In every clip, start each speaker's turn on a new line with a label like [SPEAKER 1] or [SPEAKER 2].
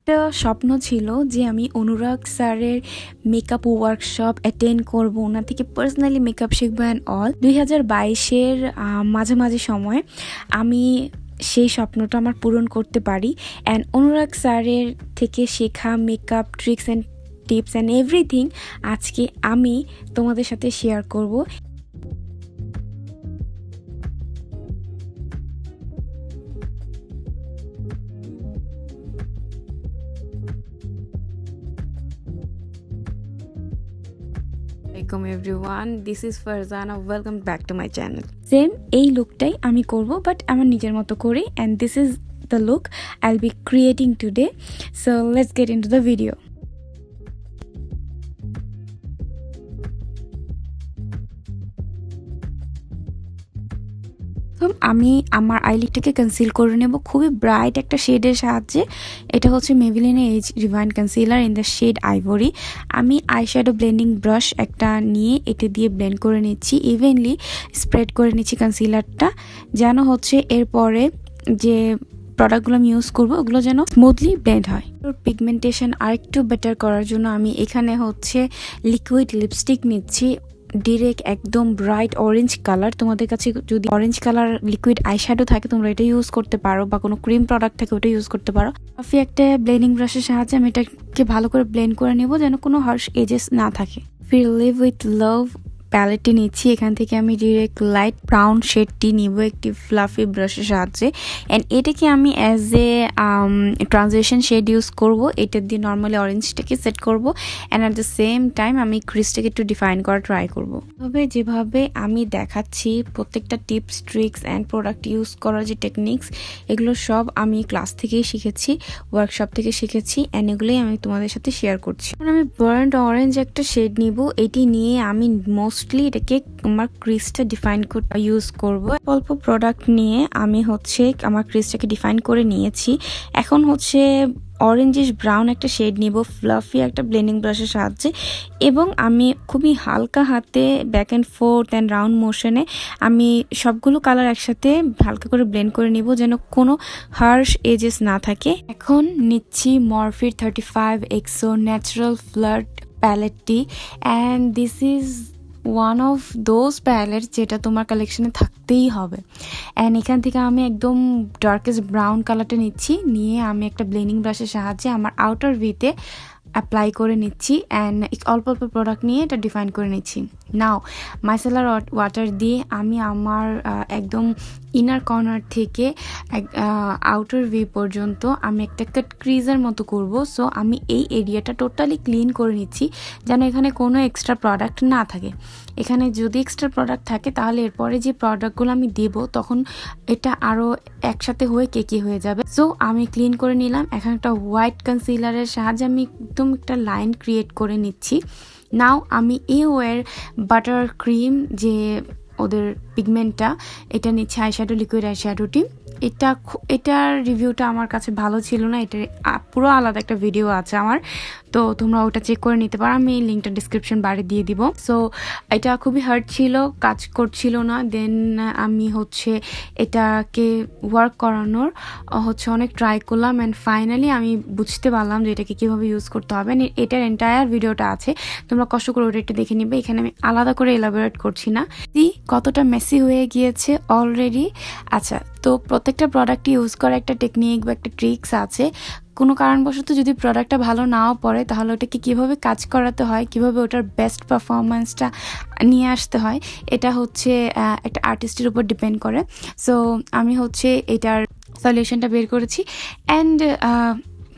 [SPEAKER 1] একটা স্বপ্ন ছিল যে আমি অনুরাগ স্যারের মেকআপ ওয়ার্কশপ অ্যাটেন্ড করব, ওনার থেকে পার্সোনালি মেকআপ শিখবো অ্যান্ড অল। 2022-এর মাঝামাঝি সময় আমি সেই স্বপ্নটা আমার পূরণ করতে পারি। অ্যান্ড অনুরাগ স্যারের থেকে শেখা makeup tricks and tips and everything আজকে আমি তোমাদের সাথে শেয়ার করব। Welcome everyone, this is farzana, welcome back to my channel. Same এই লুকটাই আমি করব বাট আমার নিজের মতো করে, and this is the look I'll be creating today. So let's get into the video. আমি আমার আইলিডটাকে কনসিল করে নেব খুবই ব্রাইট একটা শেডের সাহায্যে। এটা হচ্ছে মেভিলিনের age rewind concealer in the shade ivory. আমি আইশ্যাডো ব্লেন্ডিং ব্রাশ একটা নিয়ে এটা দিয়ে ব্লেন্ড করে নিচ্ছি, ইভেনলি স্প্রেড করে নিচ্ছি কনসিলারটা, যেন হচ্ছে এরপরে যে প্রোডাক্টগুলো আমি ইউজ করবো ওগুলো যেন স্মুথলি ব্লেন্ড হয়। পিগমেন্টেশন আরেকটু বেটার করার জন্য আমি এখানে হচ্ছে লিকুইড লিপস্টিক নিচ্ছি, ডিরেক্ট একদম ব্রাইট অরেঞ্জ কালার। তোমাদের কাছে যদি অরেঞ্জ কালার লিকুইড আইশ্যাডো থাকে তোমরা এটা ইউজ করতে পারো, বা কোনো ক্রিম প্রোডাক্ট থাকে ওটা ইউজ করতে পারো। কফি একটা ব্লেন্ডিং ব্রাশের সাহায্যে আমি এটাকে ভালো করে ব্লেন্ড করে নেব যেন কোনো হার্শ এজেস না থাকে। ফির লিভ উইথ লাভ প্যালেটটি নিচ্ছি, এখান থেকে আমি ডিরেক্ট লাইট ব্রাউন শেডটি নিব একটি ফ্লাফি ব্রাশের সাহায্যে। অ্যান্ড এটাকে আমি as a transition shade use করব। এটা দিয়ে নর্মালি অরেঞ্জটাকে সেট করব, and at the same time আমি ক্রিজটাকে একটু ডিফাইন করা ট্রাই করব। তবে যেভাবে আমি দেখাচ্ছি প্রত্যেকটা tips tricks and product use করার যে টেকনিক্স, এগুলো সব আমি ক্লাস থেকেই শিখেছি, ওয়ার্কশপ থেকে শিখেছি, অ্যান্ড এগুলোই আমি তোমাদের সাথে শেয়ার করছি। আমি বার্ন্ড অরেঞ্জ একটা শেড নিব, এটি নিয়ে আমি মোস্টলি এটাকে আমার ক্রিজটা ডিফাইন করতে ইউজ করব। অল্প প্রোডাক্ট নিয়ে আমি হচ্ছে আমার ক্রিজটাকে ডিফাইন করে নিয়েছি। এখন হচ্ছে অরেঞ্জিশ ব্রাউন একটা শেড নিব ফ্লাফি একটা ব্লেন্ডিং ব্রাশের সাহায্যে, এবং আমি খুবই হালকা হাতে back and forth and round মোশনে আমি সবগুলো কালার একসাথে হালকা করে ব্লেন্ড করে নিব যেন কোনো হার্শ এজেস না থাকে। এখন নিচ্ছি মরফির 35 এক্সো ন্যাচারাল ফ্লাড প্যালেটটি, and this is one of those palette যেটা তোমার কালেকশনে থাকতেই হবে। অ্যান্ড এখান থেকে আমি একদম ডার্কেস্ট ব্রাউন কালারটা নিচ্ছি, নিয়ে আমি একটা ব্লেন্ডিং ব্রাশের সাহায্যে আমার আউটার ভিতে অ্যাপ্লাই করে নিচ্ছি, অ্যান্ড অল্প অল্প প্রোডাক্ট নিয়ে এটা ডিফাইন করে নিচ্ছি। নাও মাইসেলার ওয়াটার দিয়ে আমি আমার একদম ইনার কর্নার থেকে আউটার ভি পর্যন্ত আমি একটা কাট ক্রিজের মতো করব। সো আমি এই এরিয়াটা টোটালি ক্লিন করে নিচ্ছি যেন এখানে কোনো এক্সট্রা প্রোডাক্ট না থাকে। এখানে যদি এক্সট্রা প্রোডাক্ট থাকে তাহলে এরপরে যে প্রোডাক্টগুলো আমি দেব তখন এটা আরও একসাথে হয়ে কেকি হয়ে যাবে। সো আমি ক্লিন করে নিলাম। এখন একটা হোয়াইট কনসিলারের সাহায্যে আমি একদম একটা লাইন ক্রিয়েট করে নিচ্ছি। নাও আমি এর বাটার ক্রিম যে ওদের পিগমেন্টটা এটা নিচ্ছে আইশ্যাডো লিকুইড আইশ্যাডোটি। এটার রিভিউটা আমার কাছে ভালো ছিল না, এটার পুরো আলাদা একটা ভিডিও আছে আমার, তো তোমরা ওটা চেক করে নিতে পারো, আমি লিঙ্কটা ডিসক্রিপশন বারে দিয়ে দিব। সো এটা খুবই হার্ড ছিল, কাজ করছিল না। দেন আমি হচ্ছে এটাকে ওয়ার্ক করানোর অনেক ট্রাই করলাম, অ্যান্ড ফাইনালি আমি বুঝতে পারলাম যে এটাকে কীভাবে ইউজ করতে হবে। এটার এন্টায়ার ভিডিওটা আছে, তোমরা কষ্ট করে ওটা দেখে নিবে, এখানে আমি আলাদা করে এলাবোরেট করছি না। কতটা মেসি হয়ে গিয়েছে অলরেডি। আচ্ছা, তো প্রত্যেকটা প্রোডাক্ট ইউজ করা একটা টেকনিক বা একটা ট্রিক্স আছে। কোনো কারণবশত যদি প্রোডাক্টটা ভালো নাও পড়ে তাহলে ওটাকে কীভাবে কাজ করাতে হয়, কীভাবে ওটার বেস্ট পারফরমেন্সটা নিয়ে আসতে হয়, এটা হচ্ছে একটা আর্টিস্টের উপর ডিপেন্ড করে। সো আমি হচ্ছে এটার সলিউশনটা বের করেছি, অ্যান্ড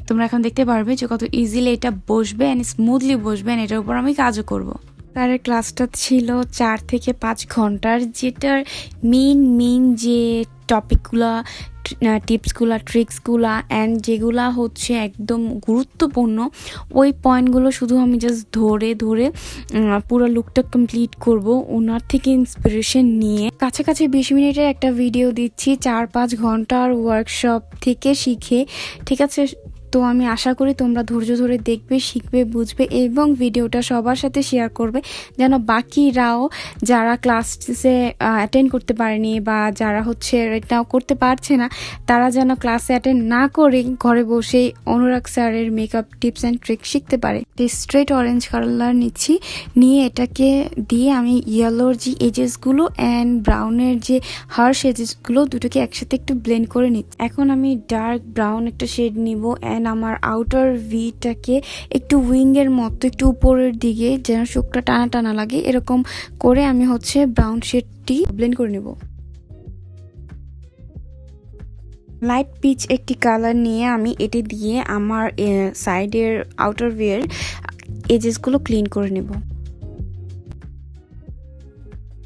[SPEAKER 1] তোমরা এখন দেখতে পারবে যে কত ইজিলি এটা বসবে অ্যান্ড স্মুথলি বসবে, অ্যান্ড এটার উপর আমি কাজও করবো। তার ক্লাসটা ছিল 4 থেকে 5 ঘন্টার, যেটার মেইন যে টপিকগুলা টিপসগুলা ট্রিক্সগুলা অ্যান্ড যেগুলা হচ্ছে একদম গুরুত্বপূর্ণ ওই পয়েন্টগুলো শুধু আমি জাস্ট ধরে পুরো লুকটা কমপ্লিট করব ওনার থেকে ইন্সপিরেশন নিয়ে। কাছাকাছি 20 মিনিটের একটা ভিডিও দিচ্ছি 4-5 ঘন্টার ওয়ার্কশপ থেকে শিখে। ঠিক আছে, তো আমি আশা করি তোমরা ধৈর্য ধরে দেখবে, শিখবে, বুঝবে এবং ভিডিওটা সবার সাথে শেয়ার করবে, যেন বাকিরাও যারা ক্লাসে অ্যাটেন্ড করতে পারেনি বা যারা হচ্ছে এটাও করতে পারছে না, তারা যেন ক্লাসে অ্যাটেন্ড না করে ঘরে বসেই অনুরাগ স্যারের মেকআপ টিপস অ্যান্ড ট্রিক শিখতে পারে। স্ট্রেট অরেঞ্জ কালার নিচ্ছি, নিয়ে এটাকে দিয়ে আমি ইয়েলোর যে এজেসগুলো অ্যান্ড ব্রাউনের যে হার্শ এজেসগুলো দুটোকে একসাথে একটু ব্লেন্ড করে নিচ্ছি। এখন আমি ডার্ক ব্রাউন একটা শেড নিব অ্যান্ড আমার আউটার ভিটাকে একটু উইংয়ের মতো একটু উপরের দিকে যেন চোখটা টানা টানা লাগে এরকম করে আমি হচ্ছে ব্রাউন শেডটি ব্লেন্ড করে নেব। লাইট পিচ একটি কালার নিয়ে আমি এটি দিয়ে আমার সাইডের আউটার ভিউয়ের এজেসগুলো ক্লিন করে নেব।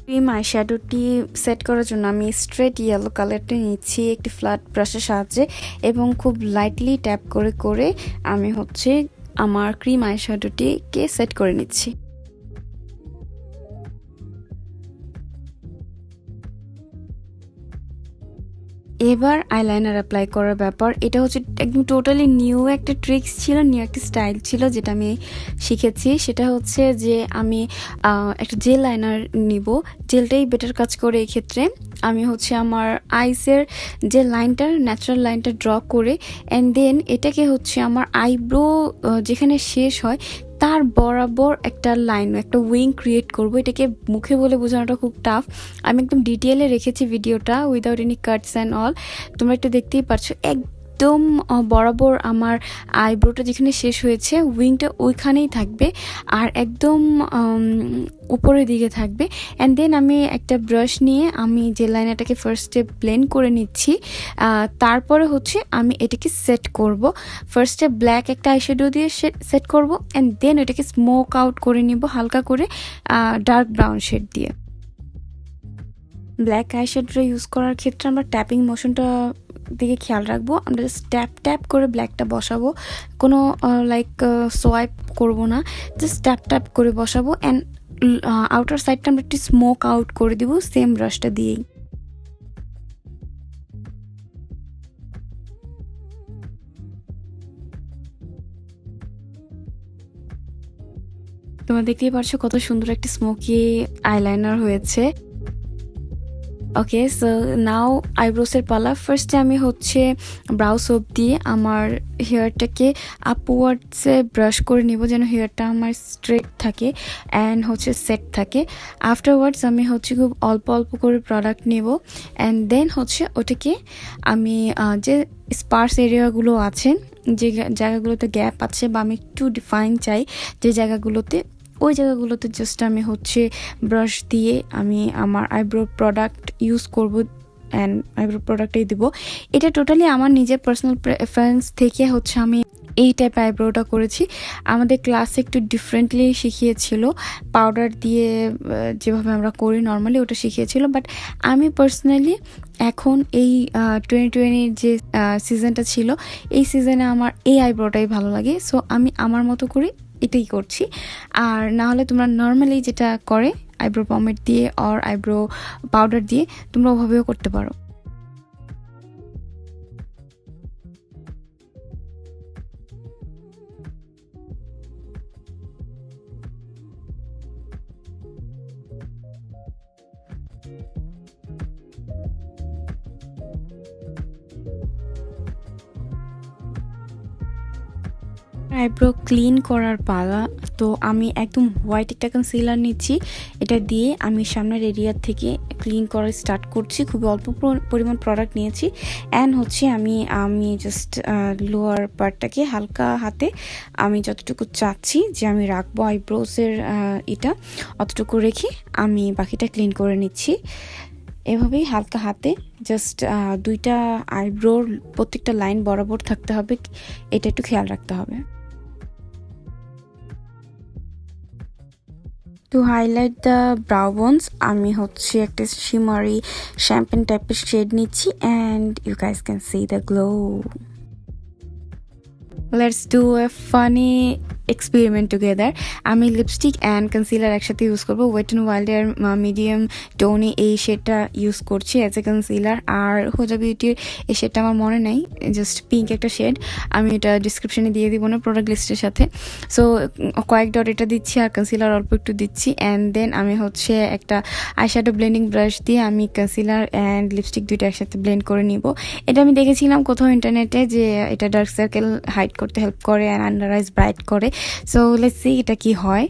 [SPEAKER 1] ক্রিম আইশ্যাডোটি সেট করার জন্য আমি স্ট্রেট ইয়েলো কালারটি নিচ্ছি একটি ফ্ল্যাট ব্রাশের সাহায্যে এবং খুব লাইটলি ট্যাপ করে করে আমি হচ্ছে আমার ক্রিম আইশ্যাডোটিকে সেট করে নিচ্ছি। এবার আইলাইনার অ্যাপ্লাই করার ব্যাপার, এটা হচ্ছে একদম টোটালি নিউ একটা ট্রিক্স ছিল, নিউ একটা স্টাইল ছিল যেটা আমি শিখেছি। সেটা হচ্ছে যে আমি একটা জেল লাইনার নিব, জেলটাই বেটার কাজ করে এই ক্ষেত্রে। আমি হচ্ছে আমার আইসের যে লাইনটা ন্যাচারাল লাইনটা ড্র করে অ্যান্ড দেন এটাকে হচ্ছে আমার আইব্রো যেখানে শেষ হয় তার বরাবর একটা লাইন একটা উইং ক্রিয়েট করব। এটাকে মুখে বলে বোঝানোটা খুব টাফ, আমি একদম ডিটেলে রেখেছি ভিডিওটা without any Katz and all, তোমরা একটু দেখতেই পারছো। একদম বরাবর আমার আইব্রোটা যেখানে শেষ হয়েছে উইংটা ওইখানেই থাকবে আর একদম উপরের দিকে থাকবে। অ্যান্ড দেন আমি একটা ব্রাশ নিয়ে আমি যে লাইনারটাকে ফার্স্টে ব্লেন্ড করে নিচ্ছি, তারপরে হচ্ছে আমি এটাকে সেট করব। ফার্স্টে ব্ল্যাক একটা আইশ্যাডো দিয়ে সেট করব অ্যান্ড দেন এটাকে স্মোক আউট করে নিব হালকা করে ডার্ক ব্রাউন শেড দিয়ে। ব্ল্যাক আইশ্যাডোটা ইউজ করার ক্ষেত্রে আমরা ট্যাপিং মোশনটা দিকে খেয়াল রাখবো। আমরা জাস্ট ট্যাপ ট্যাপ করে ব্ল্যাকটা বসাবো, কোনো লাইক সোয়াইপ করব না, জাস্ট ট্যাপ ট্যাপ করে বসাবো অ্যান্ড আউটার সাইডটা আমরা একটু স্মোক আউট করে দিব সেম ব্রাশটা দিয়েই। তোমরা দেখতেই পারছো কত সুন্দর একটা স্মোকি আইলাইনার হয়েছে। ওকে, সো নাও আইব্রোসের পালা। ফার্স্টে আমি হচ্ছে ব্রাউ সোপ দিয়ে আমার হেয়ারটাকে আপওয়ার্ডসে ব্রাশ করে নিব যেন হেয়ারটা আমার স্ট্রেট থাকে অ্যান্ড হচ্ছে সেট থাকে। আফটারওয়ার্ডস আমি হচ্ছে খুব অল্প অল্প করে প্রোডাক্ট নেব অ্যান্ড দেন হচ্ছে ওটাকে আমি যে স্পার্স এরিয়াগুলো আছে, যে জায়গাগুলোতে গ্যাপ আছে বা আমি একটু ডিফাইন চাই যে জায়গাগুলোতে, ওই জায়গাগুলোতে জাস্ট আমি হচ্ছে ব্রাশ দিয়ে আমি আমার আইব্রো প্রোডাক্ট ইউজ করব অ্যান্ড আইব্রো প্রোডাক্টই দেবো। এটা টোটালি আমার নিজের পার্সোনাল প্রেফারেন্স থেকে হচ্ছে আমি এই টাইপের আইব্রোটা করেছি। আমাদের ক্লাসে একটু ডিফারেন্টলি শিখিয়েছিল, পাউডার দিয়ে যেভাবে আমরা করি নর্মালি ওটা শিখিয়েছিল, বাট আমি পার্সোনালি এখন এই 2020 যে সিজনটা ছিল এই সিজনে আমার এই আইব্রোটাই ভালো লাগে, সো আমি আমার মতো করে এটাই করছি। আর না হলে তোমরা নর্মালি যেটা করে আইব্রো পমেড দিয়ে আর আইব্রো পাউডার দিয়ে তোমরা ওভাবেও করতে পারো। আইব্রো ক্লিন করার পালা, তো আমি একদম হোয়াইট একটা কনসিলার নিচ্ছি, এটা দিয়ে আমি সামনের এরিয়া থেকে ক্লিন করা স্টার্ট করছি। খুবই অল্প পরিমাণ প্রোডাক্ট নিয়েছি অ্যান্ড হচ্ছে আমি জাস্ট লোয়ার পার্টটাকে হালকা হাতে আমি যতটুকু চাচ্ছি যে আমি রাখবো আইব্রোসের এটা অতটুকু রেখে আমি বাকিটা ক্লিন করে নিচ্ছি। এভাবেই হালকা হাতে জাস্ট দুইটা আইব্রোর প্রত্যেকটা লাইন বরাবর থাকতে হবে, এটা একটু খেয়াল রাখতে হবে। To highlight the brow bones আমি হচ্ছে একটা শিমারি শ্যাম্পেন টাইপের শেড নিচ্ছি and you guys can see the glow. Let's do a funny experiment together. আমি লিপস্টিক অ্যান্ড কনসিলার একসাথে ইউজ করবো। ওয়েট অ্যান্ড ওয়াইল্ডের মিডিয়াম টোনে এই শেডটা ইউজ করছি অ্যাজ এ কনসিলার। আর হোজা বিউটির এই শেডটা আমার মনে নেই, জাস্ট পিঙ্ক একটা শেড, আমি এটা ডিসক্রিপশনে দিয়ে দিব না প্রোডাক্ট লিস্টের সাথে। সো কয়েক ডট এটা দিচ্ছি আর কনসিলার অল্প একটু দিচ্ছি, অ্যান্ড দেন আমি হচ্ছে একটা আইশ্যাডো ব্লেন্ডিং ব্রাশ দিয়ে আমি কনসিলার অ্যান্ড লিপস্টিক দুইটা একসাথে ব্লেন্ড করে নিব। এটা আমি দেখেছিলাম কোথাও ইন্টারনেটে যে এটা ডার্ক সার্কেল হাইড করতে হেল্প করে অ্যান্ড আন্ডার আইজ ব্রাইট করে। সো লেটস সি এটা কি হয়।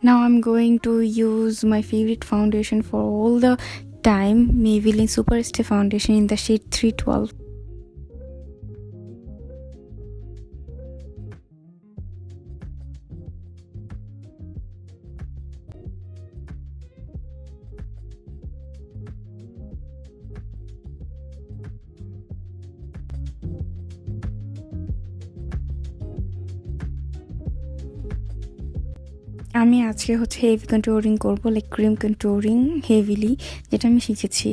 [SPEAKER 1] Now I'm going to use my favorite foundation for all the time, Maybelline Superstay foundation in the shade 312. আমি আজকে হচ্ছে হেভি কন্ট্রোলিং করবো, লাইক ক্রিম কন্ট্রোলিং হেভিলি, যেটা আমি শিখেছি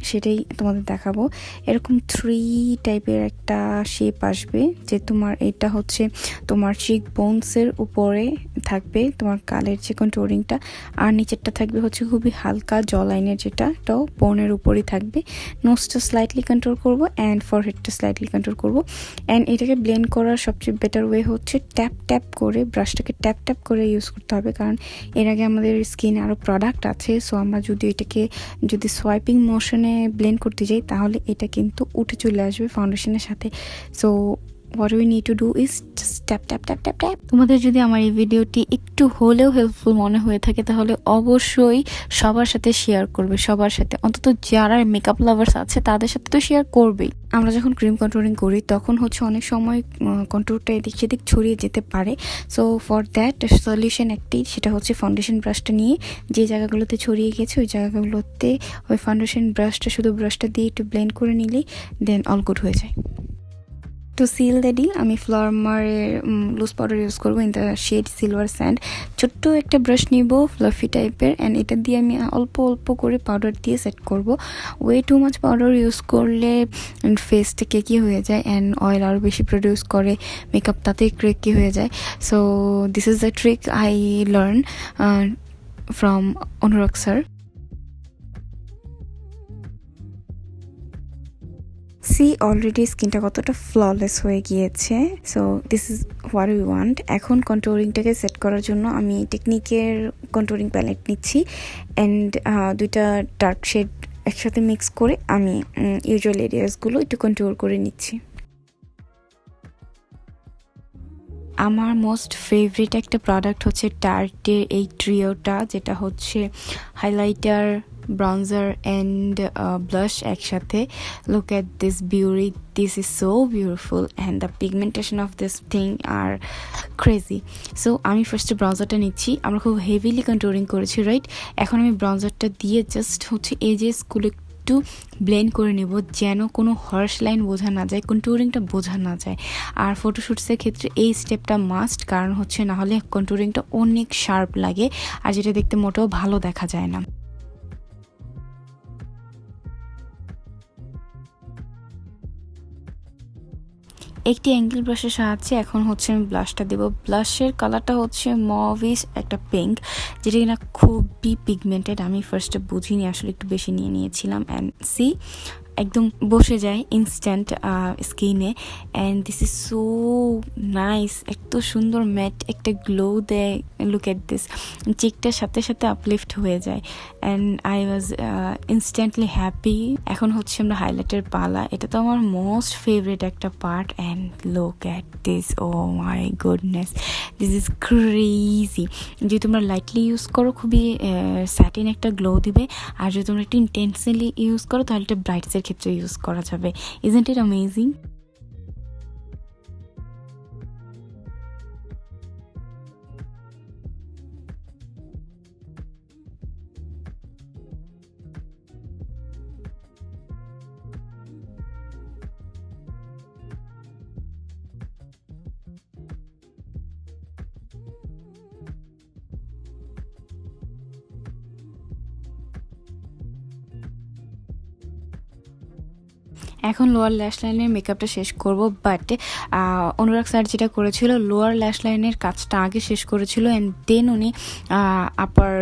[SPEAKER 1] সেটাই তোমাদের দেখাবো। এরকম 3 টাইপের একটা শেপ আসবে, যে তোমার এটা হচ্ছে তোমার চিক বোনসের উপরে থাকবে তোমার কালের যে কন্ট্রোলিংটা, আর নিচেরটা থাকবে হচ্ছে খুবই হালকা জ লাইনের, যেটা এটাও বোনের উপরেই থাকবে। নোজটা স্লাইটলি কন্ট্রোল করবো অ্যান্ড ফরহেডটা স্লাইটলি কন্ট্রোল করবো। অ্যান্ড এটাকে ব্লেন্ড করার সবচেয়ে বেটার ওয়ে হচ্ছে ট্যাপ ট্যাপ করে, ব্রাশটাকে ট্যাপ ট্যাপ করে ইউজ করতে হবে, কারণ এর আগে আমাদের স্কিনে আরও প্রোডাক্ট আছে। সো আমরা যদি এটাকে সোয়াইপিং মোশনে ব্লেন্ড করতে যাই তাহলে এটা কিন্তু উঠে চলে আসবে ফাউন্ডেশনের সাথে। So what we need to do is just tap tap tap tap tap. তোমাদের যদি আমার এই ভিডিওটি একটু হলেও হেল্পফুল মনে হয়ে থাকে তাহলে অবশ্যই সবার সাথে শেয়ার করবে, সবার সাথে, অন্তত যারা মেকআপ লাভার্স আছে তাদের সাথে তো শেয়ার করবেই। আমরা যখন ক্রিম কন্ট্রোলিং করি তখন হচ্ছে অনেক সময় কন্ট্রোলটা এদিক সেদিক ছড়িয়ে যেতে পারে। সো ফর দ্যাট সলিউশন একটি, সেটা হচ্ছে ফাউন্ডেশন ব্রাশটা নিয়ে যে জায়গাগুলোতে ছড়িয়ে গেছে ওই জায়গাগুলোতে ওই ফাউন্ডেশন ব্রাশটা, শুধু ব্রাশটা দিয়ে একটু ব্লেন্ড করে নিলেই দেন অল গুড হয়ে যায়। টু সিল দ্য ডিল আমি ফ্লরমারের লুজ পাউডার ইউজ করবো in the shade silver sand. ছোট্ট একটা ব্রাশ নিব ফ্লাফি টাইপের, অ্যান্ড এটা দিয়ে আমি অল্প অল্প করে পাউডার দিয়ে সেট করব। Way too much powder use করলে ফেসটা কেকি হয়ে যায় অ্যান্ড অয়েল আরও বেশি প্রডিউস করে, মেকআপ তাতেই ক্রেকি হয়ে যায়। So this is the trick I learn from Anurag sir. See already স্কিনটা কতটা ফ্ললেস হয়ে গিয়েছে। So this is what we want. এখন কন্ট্রোলিংটাকে সেট করার জন্য আমি টেকনিকের কন্ট্রোলিং প্যালেট নিচ্ছি অ্যান্ড দুইটা ডার্ক শেড একসাথে মিক্স করে আমি ইউজুয়াল এরিয়াসগুলো একটু কন্ট্রোল করে নিচ্ছি। আমার মোস্ট ফেভারিট একটা প্রোডাক্ট হচ্ছে টার্টের এই ট্রিওটা, যেটা হচ্ছে হাইলাইটার, ব্রাউজার অ্যান্ড ব্লাশ একসাথে। Look at this beauty, this is so beautiful and the pigmentation of this thing are crazy. So আমি ফার্স্টে ব্রাউজারটা নিচ্ছি, আমরা খুব হেভিলি কন্ট্রোলিং করেছি রাইট। এখন আমি ব্রাউজারটা দিয়ে জাস্ট হচ্ছে এজেসগুলো একটু ব্লেন্ড করে নেব, যেন কোনো হার্শ লাইন বোঝা না যায়, কন্ট্রোলিংটা বোঝা না যায়। আর ফটোশ্যুটসের ক্ষেত্রে এই স্টেপটা মাস্ট, কারণ হচ্ছে নাহলে কন্ট্রোলিংটা অনেক শার্প লাগে আর যেটা দেখতে মোটেও ভালো দেখা যায় না। একটি অ্যাঙ্গেল ব্রাশের সাহায্যে এখন হচ্ছে আমি ব্লাশটা দেবো। ব্লাশের কালারটা হচ্ছে মভিশ একটা পিঙ্ক, যেটা কিনা খুবই পিগমেন্টেড। আমি ফার্স্টে বুঝিনি, আসলে একটু বেশি নিয়ে নিয়েছিলাম। অ্যান্ড সি একদম বসে যায় ইনস্ট্যান্ট স্কিনে, and this is so nice. এত সুন্দর ম্যাট একটা গ্লো দেয়। লুক এট দিস, চিকটার সাথে সাথে আপলিফট হয়ে যায় and I was instantly happy. এখন হচ্ছে আমরা হাইলাইটের পালা, এটা তো আমার মোস্ট ফেভারিট একটা part. And look at this, oh my goodness, this is crazy. যদি তোমরা লাইটলি ইউজ করো খুবই স্যাটিন একটা গ্লো দিবে, আর যদি তোমরা একটু ইন্টেন্সিলি ইউজ করো তাহলে এটা ব্রাইটসের ক্ষেত্রে ইউজ করা যাবে। Isn't it amazing? এখন লোয়ার ল্যাশ লাইনের মেকআপটা শেষ করব, বাট অনুরাগ স্যার যেটা করেছিল লোয়ার ল্যাশ লাইনের কাজটা আগে শেষ করেছিল অ্যান্ড দেন উনি আপার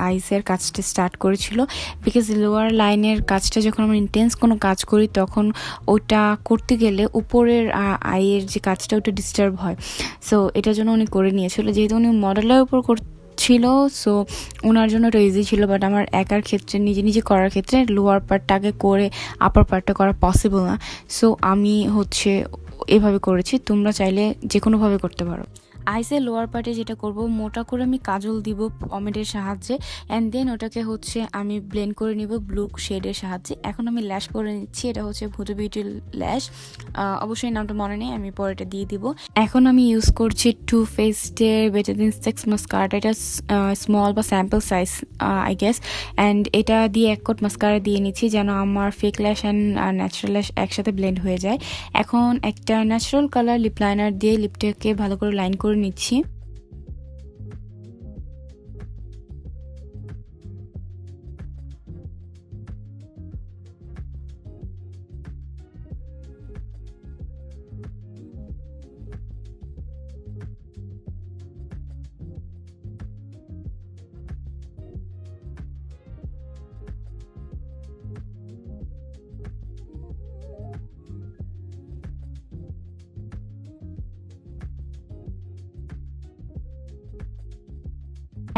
[SPEAKER 1] আইসের কাজটা স্টার্ট করেছিল। বিকজ লোয়ার লাইনের কাজটা যখন আমরা ইন্টেন্স কোনো কাজ করি তখন ওটা করতে গেলে উপরের আইয়ের যে কাজটা ওটা ডিস্টার্ব হয়, সো এটার জন্য উনি করে নিয়েছিল। যেহেতু উনি মডেলের উপর ছিল, সো ওনার জন্য এটা ইজি ছিল, বাট আমার একার ক্ষেত্রে নিজে নিজে করার ক্ষেত্রে লোয়ার পার্টটাকে করে আপার পার্টটা করা পসিবল না, সো আমি এভাবে করেছি। তোমরা চাইলে যে কোনোভাবে করতে পারো। আইসের লোয়ার পার্টে যেটা করব, মোটা করে আমি কাজল দিব পমেডের সাহায্যে, অ্যান্ড দেন ওটাকে আমি ব্লেন্ড করে নিব ব্লু শেডের সাহায্যে। এখন আমি ল্যাশ করে নিচ্ছি, এটা ভুটো বিউটি ল্যাশ, অবশ্যই নামটা মনে নেই, আমি পরে এটা দিয়ে দিব। এখন আমি ইউজ করছি টু ফেস্টের বেটার দিন সেক্স মাস্কারা, এটা স্মল বা sample size I guess, and এটা দিয়ে এক কোট মাস্কারা দিয়ে নিচ্ছি যেন আমার ফেক ল্যাশ অ্যান্ড ন্যাচারাল ল্যাশ একসাথে ব্লেন্ড হয়ে যায়। এখন একটা ন্যাচারাল কালার লিপ লাইনার দিয়ে লিপটাকে ভালো করে লাইন করে নিচ্ছি।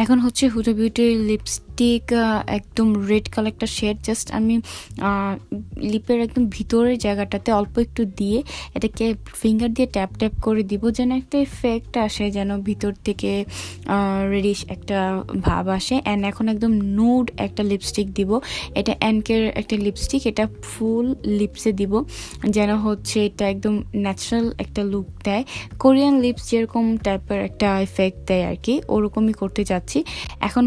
[SPEAKER 1] এখন হুডো বিউটির লিপস্টিক, একদম রেড কালারটা শেড, জাস্ট আমি লিপের একদম ভিতরের জায়গাটাতে অল্প একটু দিয়ে এটাকে ফিঙ্গার দিয়ে ট্যাপ ট্যাপ করে দিব যেন একটা এফেক্ট আসে, যেন ভিতর থেকে রেডিশ একটা ভাব আসে। অ্যান্ড এখন একদম নুড একটা লিপস্টিক দিব, এটা অ্যানকের একটা লিপস্টিক, এটা ফুল লিপসে দিব যেন এটা একদম ন্যাচারাল একটা লুক দেয়, কোরিয়ান লিপস যেরকম টাইপের একটা এফেক্ট দেয় আর কি, ওরকমই করতে চাচ্ছি। এখন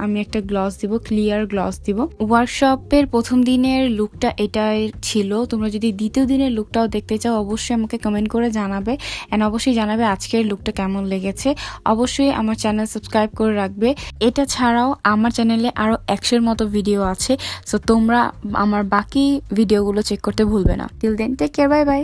[SPEAKER 1] আমি একটা গ্লস দিব, ক্লিয়ার গ্লস দিব। ওয়ার্কশপের প্রথম দিনের লুকটা এটাই ছিল, তোমরা যদি দ্বিতীয় দিনের লুকটাও দেখতে চাও অবশ্যই আমাকে কমেন্ট করে জানাবে, অ্যান্ড অবশ্যই জানাবে আজকের লুকটা কেমন লেগেছে। অবশ্যই আমার চ্যানেল সাবস্ক্রাইব করে রাখবে। এটা ছাড়াও আমার চ্যানেলে আরো 100-এর মতো ভিডিও আছে, সো তোমরা আমার বাকি ভিডিওগুলো চেক করতে ভুলবে না। Till then take care, bye by.